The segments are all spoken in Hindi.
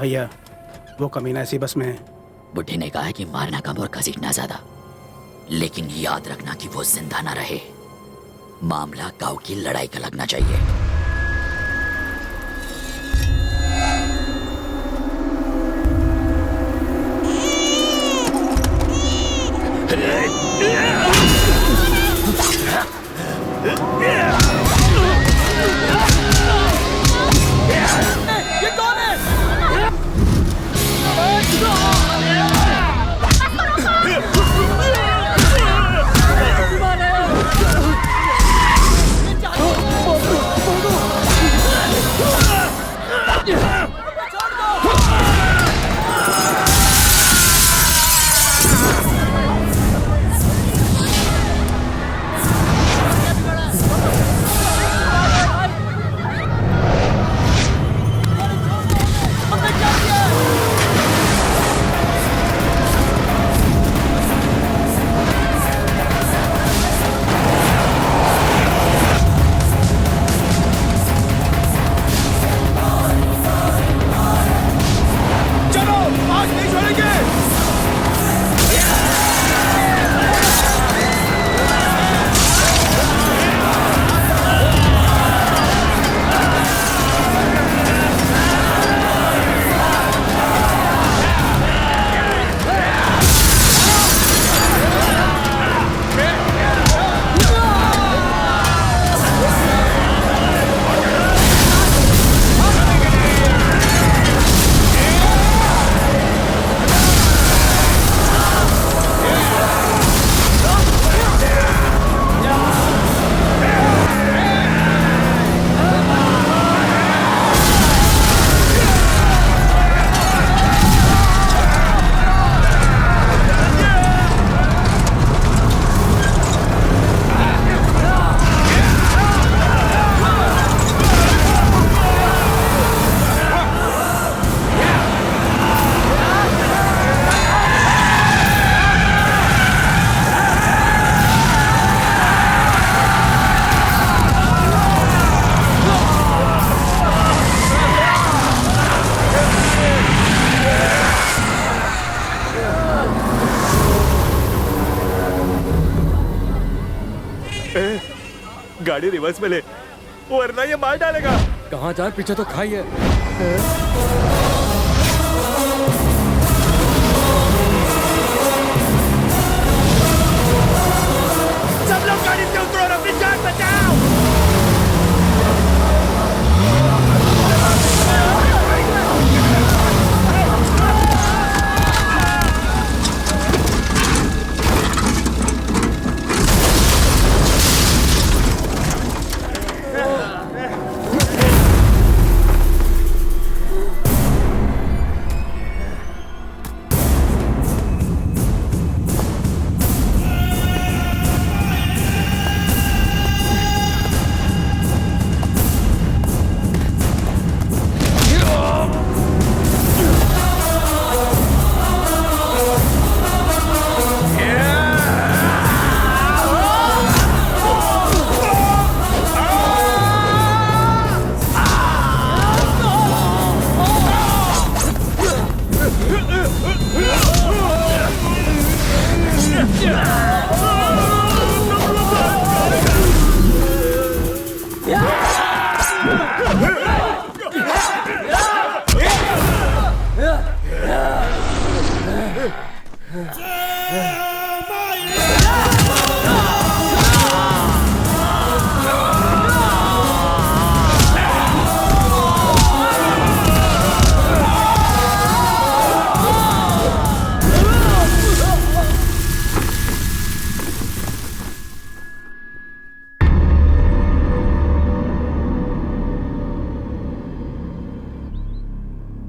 भैया वो कमीना ऐसी बस में है। बुढ़े ने कहा है कि मारना कम और घसीटना ज्यादा, लेकिन याद रखना कि वो जिंदा ना रहे। मामला गांव की लड़ाई का लगना चाहिए। ये कौन है? गाड़ी रिवर्स में ले, वरना ये मार डालेगा। कहाँ जाए, पीछे तो खाई है। सब लोग गाड़ी से उतरो और अपनी जान बचाओ।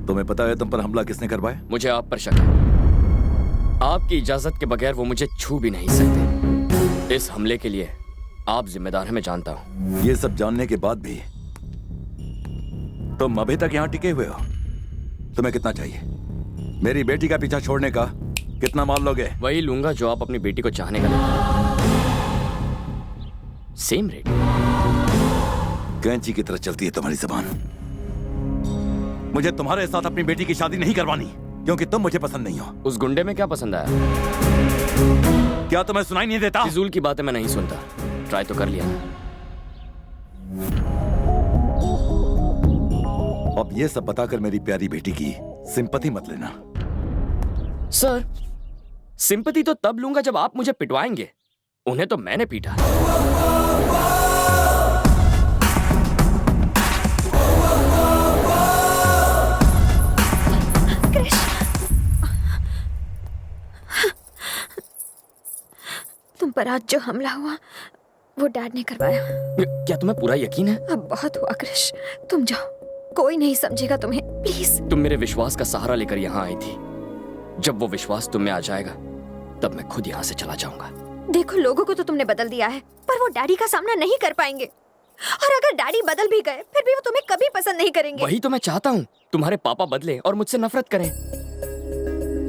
तुम्हें पता है तुम पर हमला किसने करवाया? मुझे आप पर शक है। आपकी इजाजत के बगैर वो मुझे छू भी नहीं सकते। इस हमले के लिए आप जिम्मेदार हैं, मैं जानता हूँ। ये सब जानने के बाद भी तुम अभी तक यहाँ टिके हुए हो। तुम्हें कितना चाहिए? मेरी बेटी का पीछा छोड़ने का कितना माल लोगे? वही लूंगा जो आप अपनी बेटी को चाहने का लेते। Same rate. कैंची की तरह चलती है तुम्हारी जबान। मुझे तुम्हारे साथ अपनी बेटी की शादी नहीं करवानी, क्योंकि तुम मुझे पसंद नहीं हो। उस गुंडे में क्या पसंद आया? क्या तुम्हें सुनाई नहीं देता? फिजूल की बातें मैं नहीं सुनता। ट्राई तो कर लिया। अब ये सब बताकर मेरी प्यारी बेटी की सिंपैथी मत लेना। सर, सिंपैथी तो तब लूंगा जब आप मुझे पिटवाएंगे। उन्हें तो मैंने पीटा। तुम पर आज जो हमला हुआ वो डैड ने करवाया। क्या तुम्हें पूरा यकीन है? अब बहुत हुआ क्रिश, तुम जाओ, कोई नहीं समझेगा तुम्हें, प्लीज। तुम मेरे विश्वास का सहारा लेकर यहाँ आई थी। जब वो विश्वास तुम में आ जाएगा तब मैं खुद यहाँ से चला जाऊंगा। देखो, लोगों को तो तुमने बदल दिया है, पर वो डैडी का सामना नहीं कर पाएंगे। और अगर डैडी बदल भी गए फिर भी वो तुम्हें कभी पसंद नहीं करेंगे। वही तो मैं चाहता हूँ, तुम्हारे पापा बदले और मुझसे नफरत करें।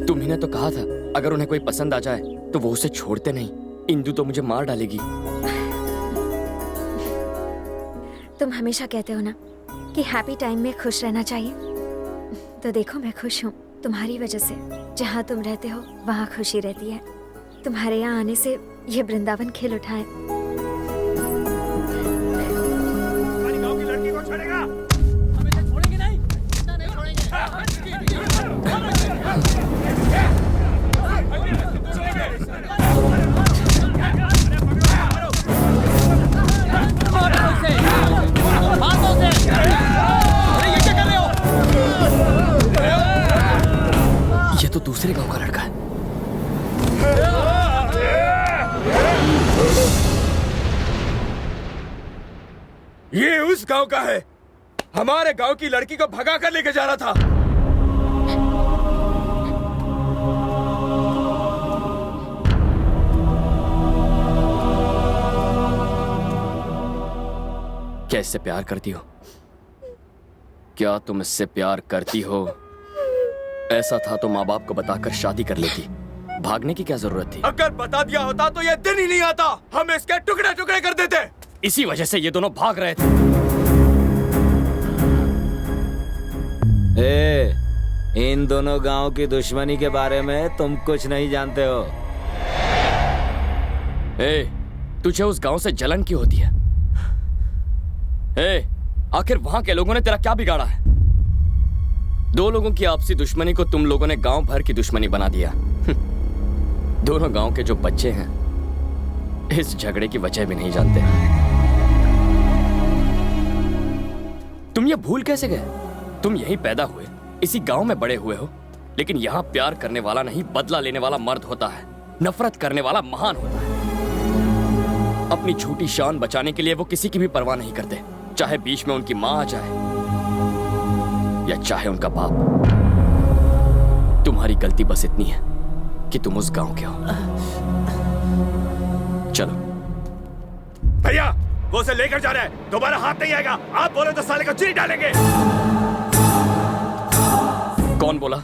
तुम्ही ने तो कहा था अगर उन्हें कोई पसंद आ जाए तो वो उसे छोड़ते नहीं। इंदु तो मुझे मार डालेगी। तुम हमेशा कहते हो ना कि हैप्पी टाइम में खुश रहना चाहिए, तो देखो मैं खुश हूँ तुम्हारी वजह से। जहाँ तुम रहते हो वहाँ खुशी रहती है। तुम्हारे यहाँ आने से ये वृंदावन खिल उठा है। गांव की लड़की को छोड़ेगा? हम इसे छोड़ेंगे नहीं, नहीं छोड़ेंगे। बातों से। अरे ये क्या कर रहे हो? ये तो दूसरे गांव का लड़का है। ये उस गांव का है। हमारे गांव की लड़की को भगा कर लेके जा रहा था। क्या इससे प्यार करती हो? क्या तुम इससे प्यार करती हो? ऐसा था तो माँ बाप को बताकर शादी कर लेती। भागने की क्या जरूरत थी? अगर बता दिया होता तो ये दिन ही नहीं आता। हम इसके टुकड़े टुकड़े कर देते। इसी वजह से ये दोनों भाग रहे थे। इन दोनों गांव की दुश्मनी के बारे में तुम कुछ नहीं जानते हो। तुझे उस गांव से जलन क्यों होती है? आखिर वहां के लोगों ने तेरा क्या बिगाड़ा है? दो लोगों की आपसी दुश्मनी को तुम लोगों ने गांव भर की दुश्मनी बना दिया। दोनों गांव के जो बच्चे हैं इस झगड़े की वजह भी नहीं जानते। तुम ये भूल कैसे गए? तुम यहीं पैदा हुए, इसी गांव में बड़े हुए हो, लेकिन यहां प्यार करने वाला नहीं बदला लेने वाला मर्द होता है। नफरत करने वाला महान होता है। अपनी झूठी शान बचाने के लिए वो किसी की भी परवाह नहीं करते, चाहे बीच में उनकी मां आ जाए या चाहे उनका बाप। तुम्हारी गलती बस इतनी है कि तुम उस गांव के हो। चलो। भैया, वो उसे लेकर जा रहा है, दोबारा हाथ नहीं आएगा। आप बोले तो साले को चीर डालेंगे। कौन बोला?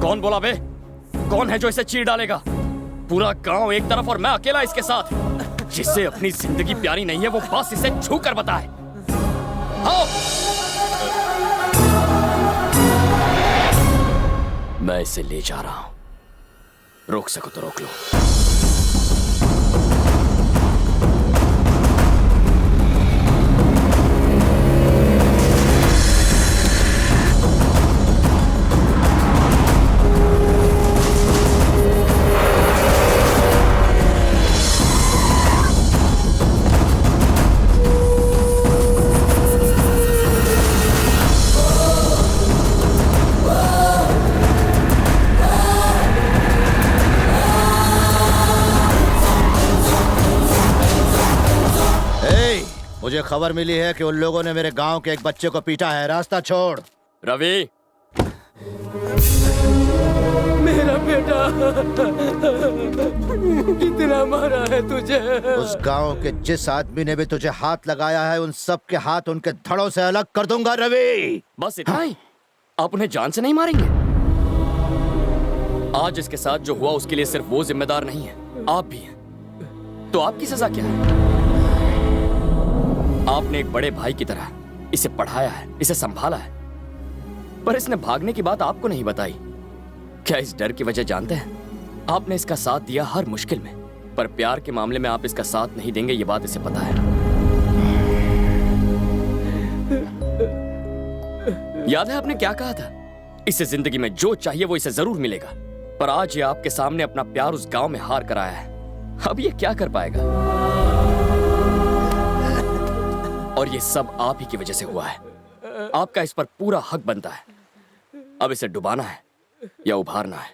कौन बोला बे? कौन है जो इसे चीर डालेगा? पूरा गांव एक तरफ और मैं अकेला इसके साथ। जिससे अपनी जिंदगी प्यारी नहीं है वो बस इसे छू कर बताए। आओ। मैं इसे ले जा रहा हूं। रोक सको तो रोक लो। मुझे खबर मिली है कि उन लोगों ने मेरे गांव के एक बच्चे को पीटा है। रास्ता छोड़। रवि, मेरा बेटा कितना मारा है तुझे। उस गांव के जिस आदमी ने भी तुझे हाथ लगाया है उन सब के हाथ उनके धड़ों से अलग कर दूंगा रवि। बस इतना ही? आप उन्हें जान से नहीं मारेंगे? आज इसके साथ जो हुआ उसके लिए सिर्फ वो जिम्मेदार नहीं है, आप भी हैं। तो आपकी सजा क्या है? आपने एक बड़े भाई की तरह इसे पढ़ाया है, इसे संभाला है, पर इसने भागने की बात आपको नहीं बताई। क्या इस डर की वजह जानते हैं? आपने इसका साथ दिया हर मुश्किल में, पर प्यार के मामले में आप इसका साथ नहीं देंगे, ये बात इसे पता है। याद है आपने क्या कहा था? इसे जिंदगी में जो चाहिए वो इसे जरूर मिलेगा। पर आज ये आपके सामने अपना प्यार उस गांव में हार कर आया है। अब ये क्या कर पाएगा? और ये सब आप ही की वजह से हुआ है। आपका इस पर पूरा हक बनता है। अब इसे डुबाना है या उभारना है,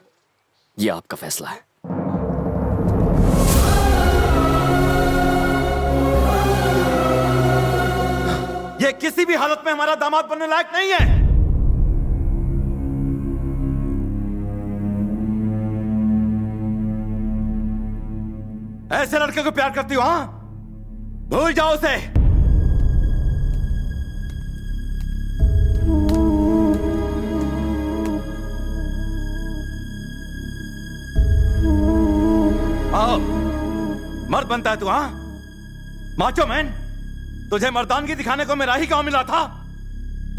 ये आपका फैसला है। ये किसी भी हालत में हमारा दामाद बनने लायक नहीं है। ऐसे लड़के को प्यार करती हो? हाँ, भूल जाओ उसे। आओ, मर्द बनता है तू? हाँ, माचो मैन। तुझे मर्दानगी दिखाने को मेरा ही गांव मिला था।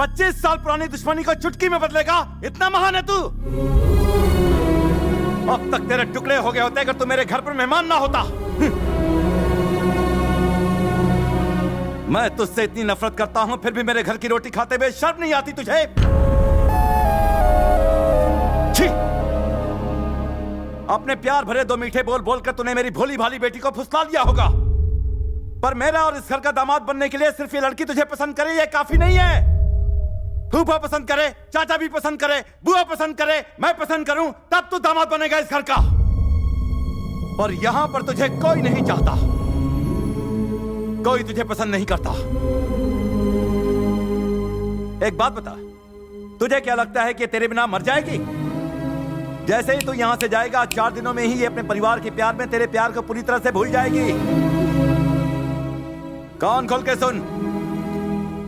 25 साल पुरानी दुश्मनी को चुटकी में बदलेगा, इतना महान है तू? अब तक तेरे टुकड़े हो गए होते अगर तू मेरे घर पर मेहमान ना होता। मैं तुझसे इतनी नफरत करता हूं, फिर भी मेरे घर की रोटी खाते हुए शर्म नहीं आती तुझे? छी! अपने प्यार भरे दो मीठे बोल बोलकर तूने मेरी भोली भाली बेटी को फुसला दिया होगा, पर मेरा और इस घर का दामाद बनने के लिए सिर्फ ये लड़की तुझे पसंद करे ये काफी नहीं है। फूफा पसंद करे, चाचा भी पसंद करे, बुआ पसंद करे, मैं पसंद करूं, तब तू दामाद बनेगा इस घर का। पर यहां पर तुझे कोई नहीं चाहता, कोई तुझे पसंद नहीं करता। एक बात बता, तुझे क्या लगता है कि तेरे बिना मर जाएगी? जैसे ही तू यहां से जाएगा, 4 दिनों में ही ये अपने परिवार के प्यार में तेरे प्यार को पूरी तरह से भूल जाएगी। कान खोल के सुन,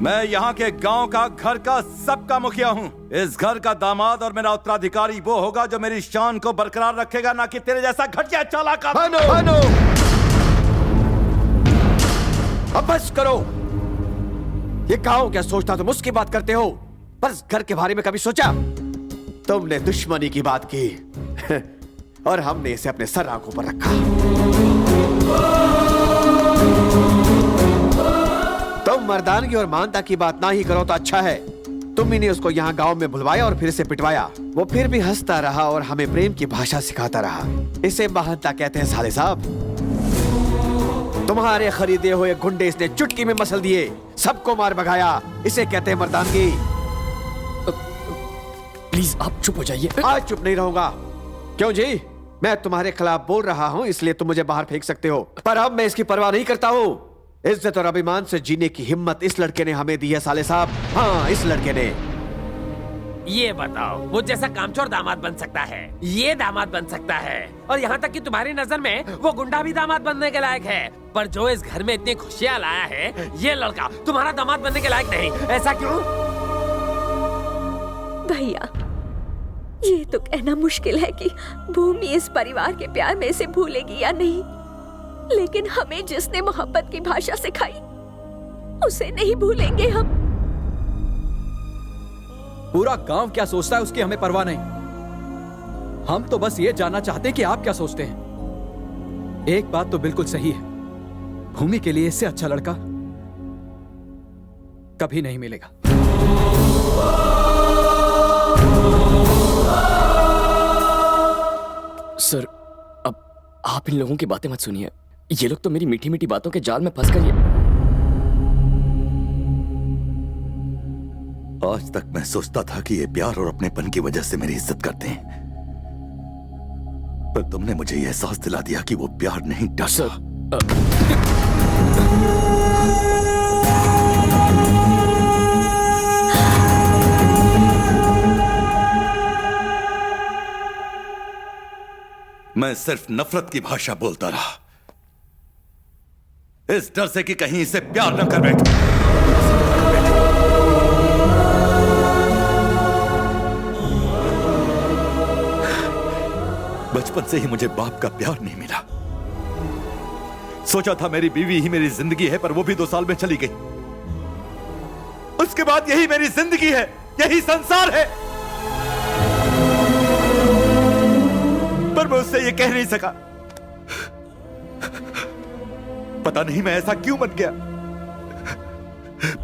मैं यहाँ के गांव का, घर का, सबका मुखिया हूँ। इस घर का दामाद और मेरा उत्तराधिकारी वो होगा जो मेरी शान को बरकरार रखेगा, ना कि तेरे जैसा घटिया चालाक। भानु! अब बस करो। ये गांव क्या सोचता, तुम उसकी बात करते हो, पर इस घर के बारे में कभी सोचा? तुमने दुश्मनी की बात की और हमने इसे अपने सर आंखों पर रखा। तुम मर्दानगी और मानता की बात ना ही करो तो अच्छा है। तुम ही ने उसको यहाँ गांव में बुलवाया और फिर इसे पिटवाया। वो फिर भी हंसता रहा और हमें प्रेम की भाषा सिखाता रहा। इसे महानता कहते हैं साले साहब। तुम्हारे खरीदे हुए गुंडे इसने चुटकी में मसल दिए, सबको मार भगाया। इसे कहते हैं मर्दानगी। प्लीज आप चुप हो जाइए। आज चुप नहीं रहूंगा। क्यों जी? मैं तुम्हारे खिलाफ बोल रहा हूँ इसलिए तुम मुझे बाहर फेंक सकते हो, पर अब मैं इसकी परवाह नहीं करता हूँ। इज्जत और अभिमान से जीने की हिम्मत इस लड़के ने हमें दी है साले साहब। हाँ, इस लड़के ने। ये बताओ, वो जैसा कामचोर दामाद बन सकता है, ये दामाद बन सकता है, और यहाँ तक कि तुम्हारी नजर में वो गुंडा भी दामाद बनने के लायक है। पर जो इस घर में इतनी खुशियाँ लाया है, ये लड़का तुम्हारा दामाद बनने के लायक नहीं। ऐसा क्यों? भैया, ये तो कहना मुश्किल है कि भूमि इस परिवार के प्यार में इसे भूलेगी या नहीं, लेकिन हमें जिसने मोहब्बत की भाषा सिखाई उसे नहीं भूलेंगे हम। पूरा गांव क्या सोचता है उसकी हमें परवाह नहीं। हम तो बस ये जानना चाहते हैं कि आप क्या सोचते हैं। एक बात तो बिल्कुल सही है, भूमि के लिए इससे अच्छा लड़का कभी नहीं मिलेगा। सर, अब आप इन लोगों की बातें मत सुनिए। ये लोग तो मेरी मीठी मीठी बातों के जाल में फंस कर आज तक मैं सोचता था कि ये प्यार और अपनेपन की वजह से मेरी इज्जत करते हैं, पर तुमने मुझे यह एहसास दिला दिया कि वो प्यार नहीं, डर। सर, मैं सिर्फ नफरत की भाषा बोलता रहा, इस डर से कि कहीं इसे प्यार न कर बैठूं। बचपन से ही मुझे बाप का प्यार नहीं मिला। सोचा था मेरी बीवी ही मेरी जिंदगी है, पर वो भी 2 साल में चली गई। उसके बाद यही मेरी जिंदगी है। यही संसार है। पर मैं उससे ये कह नहीं सका। पता नहीं मैं ऐसा क्यों बन गया।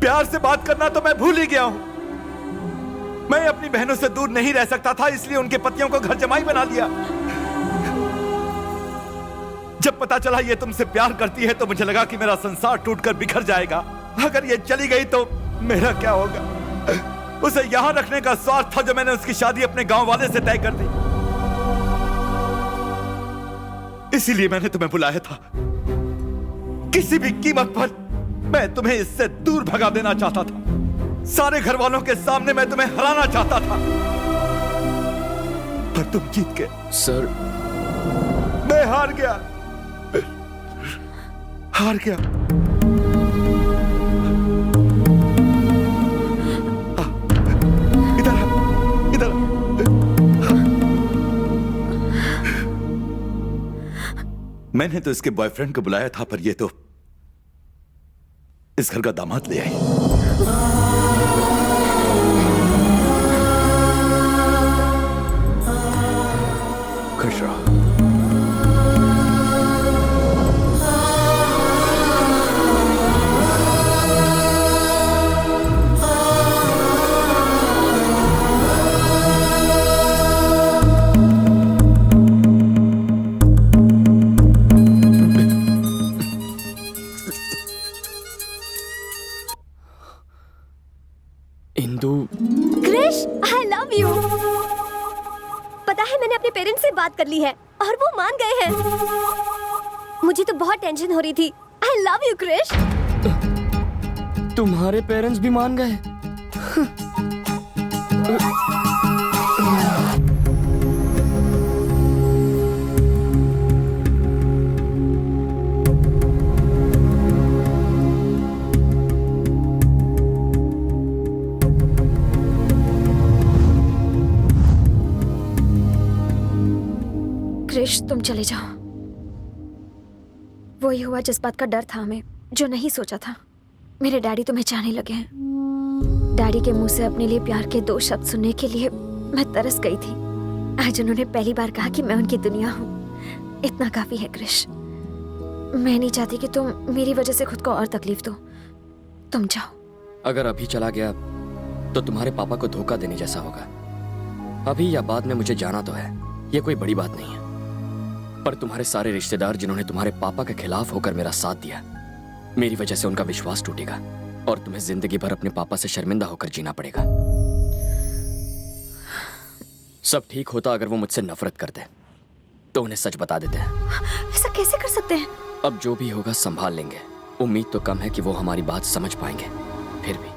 प्यार से बात करना तो मैं भूल ही गया हूं। मैं अपनी बहनों से दूर नहीं रह सकता था, इसलिए उनके पतियों को घर जमाई बना लिया। जब पता चला ये तुमसे प्यार करती है तो मुझे लगा कि मेरा संसार टूटकर बिखर जाएगा। अगर ये चली गई तो मेरा क्या होगा। उसे यहां रखने का स्वार्थ था जो मैंने उसकी शादी अपने गांव वाले से तय कर दी। इसीलिए मैंने तुम्हें बुलाया था। किसी भी कीमत पर मैं तुम्हें इससे दूर भगा देना चाहता था। सारे घर वालों के सामने मैं तुम्हें हराना चाहता था, पर तुम जीत गए। सर, मैं हार गया। हार गया। इधर इधर। मैंने तो इसके बॉयफ्रेंड को बुलाया था, पर ये तो इस घर का दामाद ले आई। खुश रहो। Indu, Krish, I love you. पता है मैंने अपने पेरेंट्स से बात कर ली है और वो मान गए हैं। मुझे तो बहुत टेंशन हो रही थी। I love you Krish. तुम्हारे पेरेंट्स भी मान गए? क्रिश, तुम चले जाओ। वही हुआ जिस बात का डर था हमें, जो नहीं सोचा था। मेरे डैडी तुम्हें चाहने लगे हैं। डैडी के मुंह से अपने लिए प्यार के 2 शब्द सुनने के लिए मैं तरस गई थी। आज उन्होंने पहली बार कहा कि मैं उनकी दुनिया हूँ। इतना काफी है क्रिश। मैं नहीं चाहती कि तुम मेरी वजह से खुद को और तकलीफ दो। तुम जाओ। अगर अभी चला गया तो तुम्हारे पापा को धोखा देने जैसा होगा। अभी या बाद में मुझे जाना तो है, ये कोई बड़ी बात नहीं है। पर तुम्हारे सारे रिश्तेदार जिन्होंने तुम्हारे पापा के खिलाफ होकर मेरा साथ दिया, मेरी वजह से उनका विश्वास टूटेगा और तुम्हें जिंदगी भर अपने पापा से शर्मिंदा होकर जीना पड़ेगा। सब ठीक होता अगर वो मुझसे नफरत करते तो उन्हें सच बता देते हैं। ऐसा कैसे कर सकते हैं? अब जो भी होगा संभाल लेंगे। उम्मीद तो कम है कि वो हमारी बात समझ पाएंगे, फिर भी